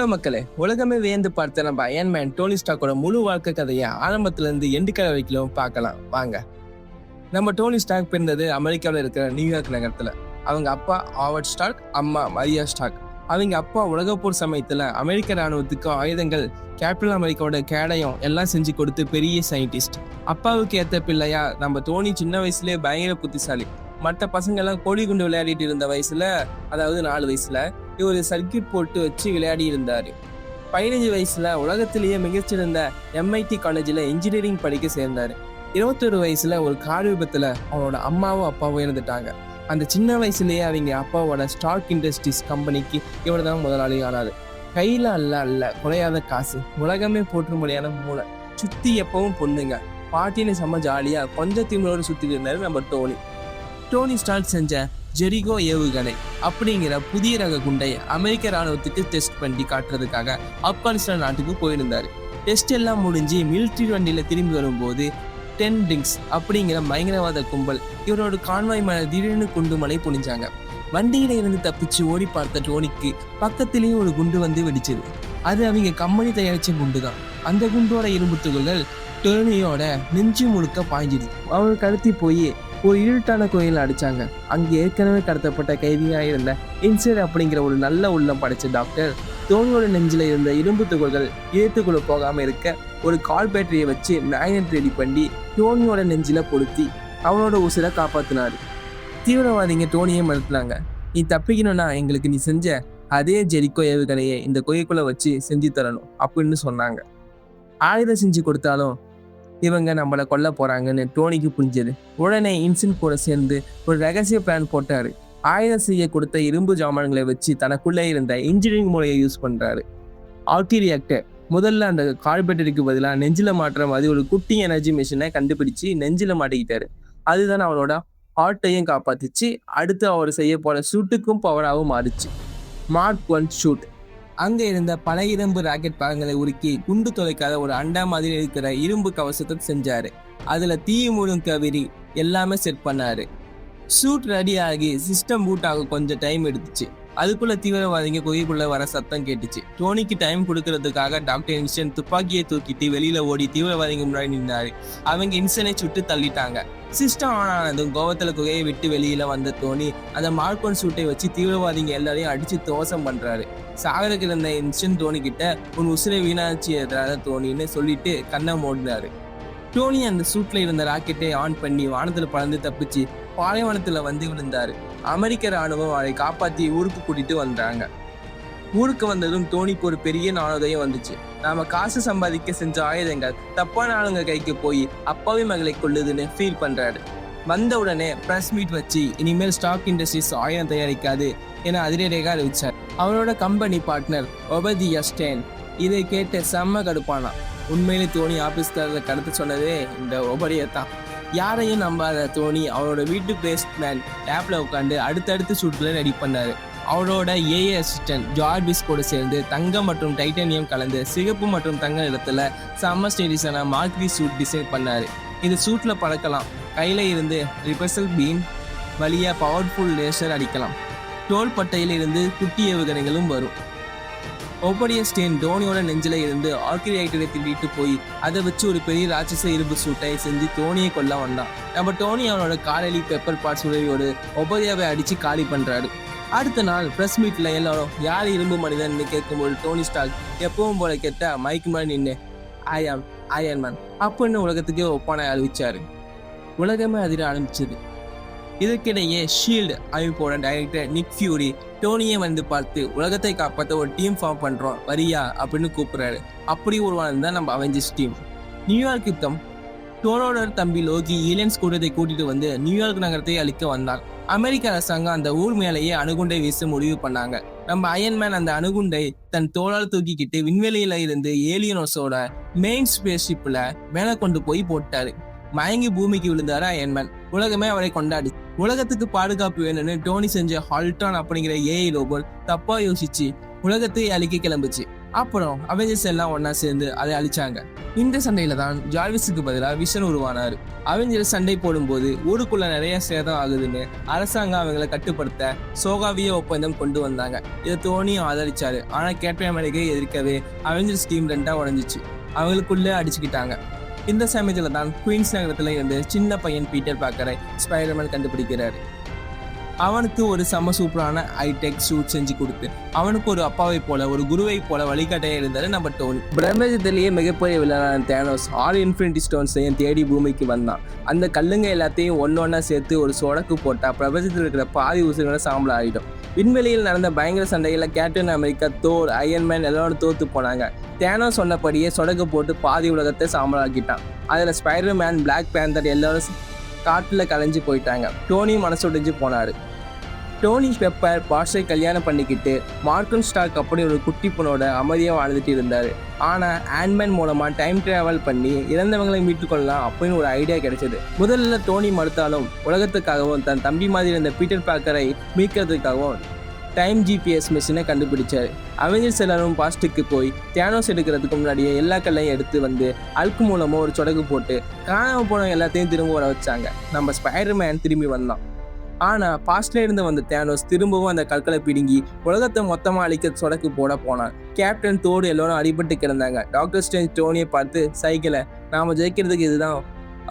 Hello மக்களே, உலகமே வியந்து பார்த்த நம்ம அயன்மேன் டோனி ஸ்டாக்கோட முழு வாழ்க்கை கதையை ஆரம்பத்துல இருந்து எண்டு கதை வரைக்கும் பார்க்கலாம் வாங்க. நம்ம டோனி ஸ்டாக் பிறந்தது அமெரிக்காவில் இருக்கிற நியூயார்க் நகரத்துல. அவங்க அப்பா ஹாவர்ட் ஸ்டாக், அம்மா மரியா ஸ்டாக். அவங்க அப்பா உலகப்போர் சமயத்துல அமெரிக்க ராணுவத்துக்கு ஆயுதங்கள், கேபிட்டல் அமெரிக்காவோட கேடயம் எல்லாம் செஞ்சு கொடுத்து பெரிய சயின்டிஸ்ட். அப்பாவுக்கு ஏற்ற பிள்ளையா நம்ம டோனி சின்ன வயசுலேயே பயங்கர புத்திசாலி. மற்ற பசங்க எல்லாம் கோழி குண்டு விளையாடிட்டு இருந்த வயசுல, அதாவது 4 வயசுல இவர் சர்க்கியூட் போட்டு வச்சு விளையாடி இருந்தாரு. 15 வயசுல உலகத்திலேயே மிகச்சிறந்த MIT காலேஜில் இன்ஜினியரிங் படிக்க சேர்ந்தாரு. 21 வயசுல ஒரு கார் விபத்துல அவனோட அம்மாவும் அப்பாவும் இறந்துட்டாங்க. அந்த சின்ன வயசுலயே அவங்க அப்பாவோட ஸ்டார்க் இண்டஸ்ட்ரீஸ் கம்பெனிக்கு இவர் தான் முதலாளி ஆனாரு. கையில அல்ல குறையாத காசு, உலகமே போற்றும்படியான மூளை, சுத்தி எப்பவும் பொண்ணுங்க, பாட்டின்னு செம்ம ஜாலியா கொஞ்சம் திமிரோடு சுத்திட்டு இருந்தாரு நம்ம டோனி ஸ்டார்க் செஞ்ச ஜெரிகோ ஏவுகணை அப்படிங்கிற புதிய ரக குண்டை அமெரிக்க ராணுவத்துக்கு டெஸ்ட் பண்ணி காட்டுறதுக்காக ஆப்கானிஸ்தான் நாட்டுக்கு போயிருந்தாரு. டெஸ்ட் எல்லாம் முடிஞ்சு மிலிட்ரி வண்டியில திரும்பி வரும்போது 10 ரிங்ஸ் அப்படிங்கிற பயங்கரவாத கும்பல் இவரோட கான்வாய் மேல திடீர்னு குண்டு மழை பொழிஞ்சாங்க. வண்டியில இருந்து தப்பிச்சு ஓடி பார்த்த டோனிக்கு பக்கத்திலேயே ஒரு குண்டு வந்து வெடிச்சது. அது அவங்க கம்பெனி தயாரிச்ச குண்டு தான். அந்த குண்டோட இரும்பு துகள்கள் டோனியோட நெஞ்சு முழுக்க பாய்ஞ்சிது. அவர் கடத்தி போய் ஒரு இருட்டான கோயில அடிச்சாங்க. அங்கே ஏற்கனவே கடத்தப்பட்ட கைதியாக இருந்த இன்சைட் அப்படிங்கிற ஒரு நல்ல உள்ளம் படைச்ச டாக்டர் டோனியோட நெஞ்சில இருந்த இரும்பு துகள்கள் ஏத்துக்குள்ள போகாம இருக்க ஒரு கால் பேட்டரியை வச்சு மேக்னெட் ரெடி பண்ணி டோனியோட நெஞ்சில பொருத்தி அவனோட உசிரை காப்பாத்தினாரு. தீவிரவாதிங்க டோனியை மறுத்துனாங்க. நீ தப்பிக்கணும்னா எங்களுக்கு நீ செஞ்ச அதே ஜெரிகோ ஏவுகணையை இந்த கோயிலுக்குள்ள வச்சு செஞ்சு தரணும் அப்படின்னு சொன்னாங்க. ஆயுதம் செஞ்சு கொடுத்தாலும் இவங்க நம்மளை கொல்ல போறாங்கன்னு டோனிக்கு புரிஞ்சது. உடனே இன்சின் கூட சேர்ந்து ஒரு ரகசிய பிளான் போட்டாரு. ஆயுதம் செய்ய கொடுத்த இரும்பு ஜாமான்களை வச்சு தனக்குள்ளே இருந்த இன்ஜினியரிங் முறையை யூஸ் பண்றாரு. ஆர்டி ரியாக்டர் முதல்ல அந்த கார் பேட்டரிக்கு பதிலாக நெஞ்சில மாற்ற மாதிரி ஒரு குட்டி எனர்ஜி மிஷினை கண்டுபிடிச்சு நெஞ்சில மாட்டிக்கிட்டாரு. அதுதான் அவரோட ஹார்ட்டையும் காப்பாத்துச்சு. அடுத்து அவர் செய்ய போற ஷூட்டுக்கும் பவராகவும் மாறிச்சு. Mark 1 shoot. அங்க இருந்த பல இரும்பு ராக்கெட் பாகங்களை உருக்கி குண்டு துளைக்காத ஒரு அண்டா மாதிரி இருக்கிற இரும்பு கவசத்தை செஞ்சாரு. அதுல தீ மூடும் கவிரி எல்லாமே செட் பண்ணாரு. ஷூட் ரெடி ஆகி சிஸ்டம் பூட் ஆக கொஞ்சம் டைம் எடுத்துச்சு. அதுக்குள்ள தீவிரவாதிங்க குகைக்குள்ள வர சத்தம் கேட்டுச்சு. டோனிக்கு டைம் கொடுக்கறதுக்காக டாக்டர் இன்சன் துப்பாக்கியை தூக்கிட்டு வெளியில ஓடி தீவிரவாதிங்க முன்னாடி நின்றாரு. அவங்க இன்சனை சுட்டு தள்ளிட்டாங்க. சிஸ்டம் ஆன் ஆனதும் கோவத்துல குகையை விட்டு வெளியில வந்த டோனி அந்த மார்க் 1 ஷூட்டை வச்சு தீவிரவாதிங்க எல்லாரையும் அடிச்சு துவசம் பண்றாரு. சாகரக்கு இருந்த இன்சன் டோனி கிட்ட உன் உசிரை வீணாச்சி டோனின்னு சொல்லிட்டு கண்ணை மூடினாரு. டோனி அந்த சூட்ல இருந்த ராக்கெட்டை ஆன் பண்ணி வானத்துல பறந்து தப்பிச்சு பாலைவனத்துல வந்து விழுந்தாரு. அமெரிக்க ராணுவம் அவரை காப்பாத்தி ஊருக்கு கூட்டிட்டு வந்தாங்க. ஊருக்கு வந்ததும் டோனிக்கு ஒரு பெரிய நாணோதயம் வந்துச்சு. நாம காசு சம்பாதிக்க செஞ்ச ஆயுதங்கள் தப்பான ஆளுங்க கைக்கு போய் அப்பாவி மகளை கொள்ளுதுன்னு ஃபீல் பண்றாரு. வந்த உடனே பிரஸ் மீட் வச்சு இனிமேல் ஸ்டாக் இண்டஸ்ட்ரீஸ் ஆயுதம் தயாரிக்காது என அதிரடியாக அறிவிச்சார். அவரோட கம்பெனி பார்ட்னர் ஒபதியா ஸ்டேன் இதை கேட்டு செம்ம கடுப்பானா. உண்மையிலே டோனி ஆபீஸ்காரரை கடத்த சொன்னதே இந்த ஒபடியை தான். யாரையும் நம்பாத டோனி அவரோட வீட்டு பேஸ்ட்மேன் லேப்ல உட்காந்து அடுத்தடுத்து ஷூட்ல ரெடி பண்ணாரு. அவரோட ஏஏ அசிஸ்டன்ட் ஜார்பிஸ் கூட சேர்ந்து தங்கம் மற்றும் டைட்டானியம் கலந்து சிகப்பு மற்றும் தங்க இடத்துல செம்ம ஸ்டைலிஷான மார்க்ரி சூட் டிசைன் பண்ணாரு. இது சூட்ல பறக்கலாம், கையில இருந்து ரிபர்சல் பீம் வழியா பவர்ஃபுல் லேசர் அடிக்கலாம், தோல் பட்டையில இருந்து குட்டி ஏவுகணைகளும் வரும். ஒபடியா ஸ்டேன் டோனியோட நெஞ்சில இருந்து ஆர்டி ரியாக்டரை திருடிட்டு போய் அதை வச்சு ஒரு பெரிய ராட்சச இரும்பு சூட்டை செஞ்சு டோனியை கொல்ல வந்தான். நம்ம டோனி அவனோட காலலி பெப்பர் பார்ட்ஸ் உதவியோடு ஒபடியாவை அடிச்சு காலி பண்றாரு. அடுத்த நாள் பிரஸ் மீட்ல எல்லாரும் யார் இரும்பு மனிதன் கேட்கும்போது டோனி ஸ்டார்க் எப்பவும் போல கேட்ட மைக்கு மேல நின்று ஐ ஆம் அயன்மேன் அப்படின்னு உலகத்துக்கே ஒப்பான அறிவிச்சாரு. உலகமே அதிர ஆரம்பிச்சது. இதற்கிடையே ஷீல்டு அமைப்போட டைரக்டர் நிக் ஃபியூரி டோனியை வந்து பார்த்து உலகத்தை காப்பாற்ற ஒரு டீம் ஃபார்ம் பண்றோம் வரியா அப்படின்னு கூப்பிடுறாரு. அப்படி உருவானது தான் நம்ம அவெஞ்சர்ஸ் டீம். நியூயார்க் யுத்தம். டோனோட தம்பி லோகி ஏலியன்ஸ் கூட்டத்தை கூட்டிட்டு வந்து நியூயார்க் நகரத்தை அழிக்க வந்தார். அமெரிக்க அரசாங்கம் அந்த ஊர் மேலேயே அணுகுண்டை வீச முடிவு பண்ணாங்க. நம்ம அயன்மேன் அந்த அணுகுண்டை தன் தோளால் தூக்கிக்கிட்டு விண்வெளியில இருந்து ஏலியனோஸோட மெயின் ஸ்பேஸ் ஷிப்ல மேலே கொண்டு போய் போட்டாரு. மயங்கி பூமிக்கு விழுந்தாரு அயன்மேன். உலகமே அவரை கொண்டாடி. உலகத்துக்கு பாதுகாப்பு வேணும்னு டோனி செஞ்ச ஹால்டான் அப்படிங்கிற ஏஐ ரோபோட் தப்பா யோசிச்சு உலகத்தை அழிக்க கிளம்புச்சு. அப்புறம் அவெஞ்சர்ஸ் எல்லாம் ஒன்னா சேர்ந்து அதை அழிச்சாங்க. இந்த சண்டையில தான் ஜார்விஸுக்கு பதிலாக விஷன் உருவானாரு. அவெஞ்சர்ஸ் சண்டை போடும்போது ஊருக்குள்ள நிறைய சேதம் ஆகுதுன்னு அரசாங்கம் அவங்களை கட்டுப்படுத்த சோகாவிய ஒப்பந்தம் கொண்டு வந்தாங்க. இதை டோனியும் ஆதரிச்சாரு. ஆனா கேப்டன் அமெரிக்கா எதிர்க்கவே அவெஞ்சர்ஸ் டீம் 2 உடைஞ்சிச்சு. அவங்களுக்குள்ள அடிச்சுக்கிட்டாங்க. இந்த சமயத்துல தான் குயின்ஸ் நகரத்துல இருந்து சின்ன பையன் பீட்டர் பார்க்கரை ஸ்பைடர்மேன் கண்டுபிடிக்கிறாரு. அவனுக்கு ஒரு செம்ம சூப்பரான ஹைடெக் சூட் செஞ்சு கொடுத்து அவனுக்கு ஒரு அப்பாவை போல ஒரு குருவை போல வழிகாட்டையா இருந்தாரு நம்ம டோனி. பிரபஞ்சத்திலேயே மிகப்பெரிய வில்லனான தேனோஸ் 6 இன்ஃபினிட்டி ஸ்டோன்ஸையும் தேடி பூமிக்கு வந்தான். அந்த கல்லுங்க எல்லாத்தையும் ஒன்னொன்னா சேர்த்து ஒரு சொடக்கு போட்டா பிரபஞ்சத்தில் இருக்கிற பாதி உசுகளை சாம்பல் ஆகிடும். விண்வெளியில் நடந்த பயங்கர சண்டையில கேப்டன் அமெரிக்கா, தோர், அயன்மேன் எல்லாரும் தோத்து போனாங்க. தேனோஸ் சொன்னபடியே சொடக்கு போட்டு பாதி உலகத்தை சாம்பலாக்கிட்டான். அதுல ஸ்பைடர்மேன், பிளாக் பேந்தர் எல்லாரும் காட்டுல கலைஞ்சு போயிட்டாங்க. டோனி மனசுடைஞ்சு போனாரு. டோனி பெப்பர் பாஷை கல்யாணம் பண்ணிக்கிட்டு மார்க்கன் ஸ்டார்க் அப்படி ஒரு குட்டி பொண்ணோட அமைதியாக வாழ்ந்துட்டு இருந்தாரு. ஆனா ஆண்ட்மேன் மூலமா டைம் டிராவல் பண்ணி இறந்தவங்களை மீட்டு கொள்ளலாம் அப்படின்னு ஒரு ஐடியா கிடைச்சது. முதல்ல டோனி மறுத்தாலும் உலகத்துக்காகவும் தன் தம்பி மாதிரி இருந்த பீட்டர் பார்க்கரை மீட்கிறதுக்காகவும் டைம் ஜிபிஎஸ் மிஷினை கண்டுபிடிச்சாரு. அவெஞ்சர்ஸ் எல்லாரும் பாஸ்ட்டுக்கு போய் தேனோஸ் எடுக்கிறதுக்கு முன்னாடியே எல்லா கல்லையும் எடுத்து வந்து அல்கு மூலமா ஒரு சொடகு போட்டு காணாம போன எல்லாத்தையும் திரும்ப வர வச்சாங்க. நம்ம ஸ்பைடர்மேன் திரும்பி வந்தான். ஆனா பாஸ்ட்ல இருந்து வந்த தேனோஸ் திரும்பவும் அந்த கற்களை பிடுங்கி உலகத்தை மொத்தமா அழிக்க சொடக்கு போட போனான். கேப்டன், தோடு எல்லாரும் அடிபட்டு கிடந்தாங்க. டாக்டர் ஸ்ட்ரேஞ்ச் டோனியை பார்த்து சைக்கிளை நாம ஜெயிக்கிறதுக்கு இதுதான்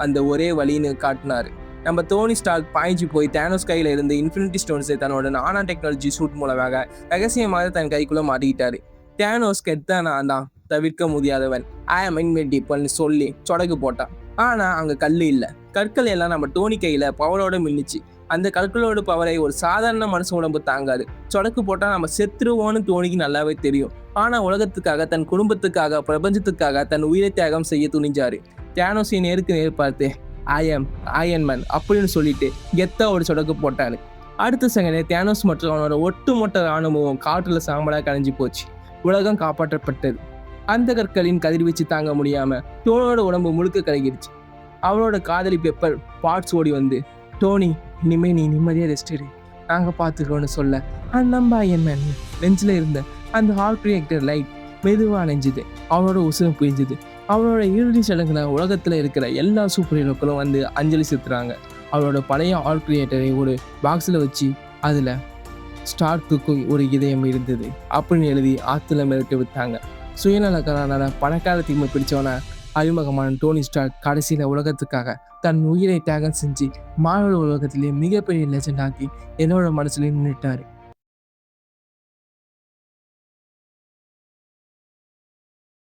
அந்த ஒரே வழின்னு காட்டினாரு. நம்ம டோனி ஸ்டார்க் பாய்ச்சி போய் தேனோஸ் கையில இருந்து இன்ஃபினிட்டி ஸ்டோன்ஸை தன்னோட நானா டெக்னாலஜி சூட் மூலமாக ரகசியமாக தன் கைக்குள்ள மாட்டிக்கிட்டாரு. தேனோஸ் கெத்தானா தான் தவிர்க்க முடியாதவன், ஐ ஆம் இன்வென்டிபிள்னு சொல்லி சொடக்கு போட்டான். ஆனா அங்க கல்லு இல்லை. கற்கள் எல்லாம் நம்ம டோனி கையில பவரோட மின்னுச்சு. அந்த கற்களோட பவரை ஒரு சாதாரண மனுஷ உடம்பு தாங்காது. சொடக்கு போட்டா நம்ம செத்துருவோன்னு டோனிக்கு நல்லாவே தெரியும். ஆனா உலகத்துக்காக, தன் குடும்பத்துக்காக, பிரபஞ்சத்துக்காக தன் உயிரை தியாகம் செய்ய துணிஞ்சாரு. தேனோஸை நேருக்கு நேர் பார்த்து ஐ ஆம் அயன்மேன் அப்படின்னு சொல்லிட்டு கெத்தா ஒரு சொடக்கு போட்டாரு. அடுத்த செகண்டே தேனோஸ் மற்றும் அவனோட ஒட்டுமொத்த ராணுவம் காற்றுல சாம்பலா கலைஞ்சு போச்சு. உலகம் காப்பாற்றப்பட்டது. அந்த கற்களின் கதிர்வீச்சு தாங்க முடியாம டோனோட உடம்பு முழுக்க கலகிடுச்சு. அவனோட காதலி பெப்பர் பார்ட்ஸ் ஓடி வந்து, டோனி இனிமே நீ நிம்மதியா ரெஸ்ட் எடு, நாங்க பாத்துக்கிறோன்னு சொல்ல நம்ம அயன்மேன் நெஞ்சில இருந்த அந்த ஹார்ட் ரியாக்டர் லைட் மெதுவா அணைஞ்சுது. அவனோட உசுரம் புரிஞ்சுது. அவனோட இறுதி சடங்குல உலகத்துல இருக்கிற எல்லா சூப்பர் ஹீரோக்களும் வந்து அஞ்சலி செலுத்துறாங்க. அவளோட பழைய ஆர்ட் கிரியேட்டரை ஒரு பாக்ஸில் வச்சு அதில் ஸ்டார்க்கு ஒரு இதயம் இருந்தது அப்படின்னு எழுதி ஆற்றுல மிதக்க விட்டாங்க. சுயநலக்காரனால பணக்கார தீமை பிடிச்சவன அறிமுகமான டோனி ஸ்டார்க் கடைசியில் உலகத்துக்காக தன் உயிரை தியாகம் செஞ்சு மாணவர் உலகத்திலேயே மிகப்பெரிய லெஜெண்ட் ஆக்கி என்னோட மனசுல நின்றுட்டாரு.